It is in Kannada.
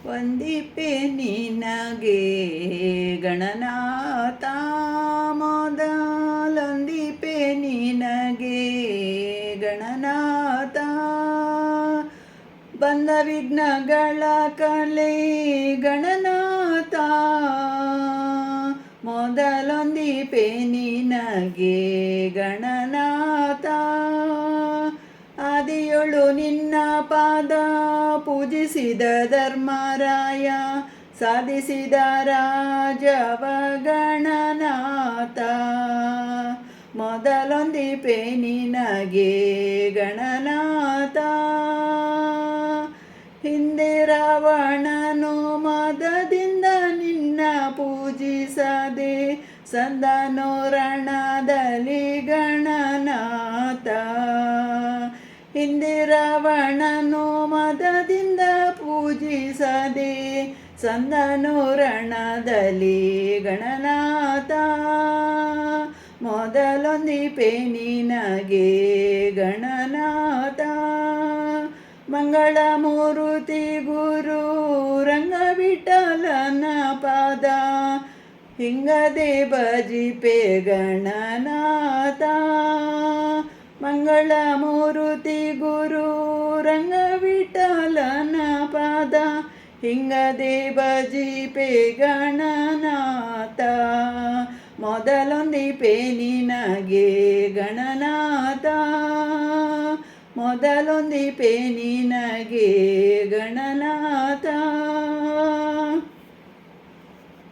ವಂದಿಪೆ ನಿನಗೆ ಗಣನಾಥ ಮೊದಲೊಂದಿಪೆ ನಿನಗೆ ಗಣನಾಥ ಬಂದ ವಿಘ್ನಗಳ ಕಲೆ ಗಣನಾಥ ಮೊದಲೊಂದಿಪೆ ನಿನಗೆ ಗಣನಾಥ ಆದಿಯೊಳು ನಿನ್ನ ಪಾದ ಪೂಜಿಸಿದ ಧರ್ಮರಾಯ ಸಾಧಿಸಿದ ರಾಜವ ಗಣನಾಥ ಮೊದಲೊಂದಿಪೆ ನಿನಗೆ ಗಣನಾಥ ಹಿಂದೆ ರಾವಣನು ಮದದಿಂದ ನಿನ್ನ ಪೂಜಿಸದೆ ಸಂದನು ರಣದಲ್ಲಿ ಗಣನಾಥ ಹಿಂದೆ ರಾವಣನು ಮದದಿಂದ ಪೂಜಿಸದೆ ಸಂದನು ರಣದಲ್ಲಿ ಗಣನಾಥ ಮೊದಲೊಂದಿಪೆ ನಿನಗೆ ಗಣನಾಥ ಮಂಗಳ ಮೂರುತಿ ಗುರು ರಂಗವಿಠಲನ ಪಾದ ಹಿಂಗದೆ ಭಜಿಪೆ ಗಣನಾಥ ಮಂಗಳ ಮೂರುತಿ ಗುರು ರಂಗವಿಠಲನ ಪಾದ ಹಿಂಗದೆ ಭಜಿಪೆ ಗಣನಾಥ ಮೊದಲೊಂದಿಪೆ ನಿನಗೆ ಗಣನಾಥ ಮೊದಲೊಂದಿಪೆ ನಿನಗೆ ಗಣನಾಥ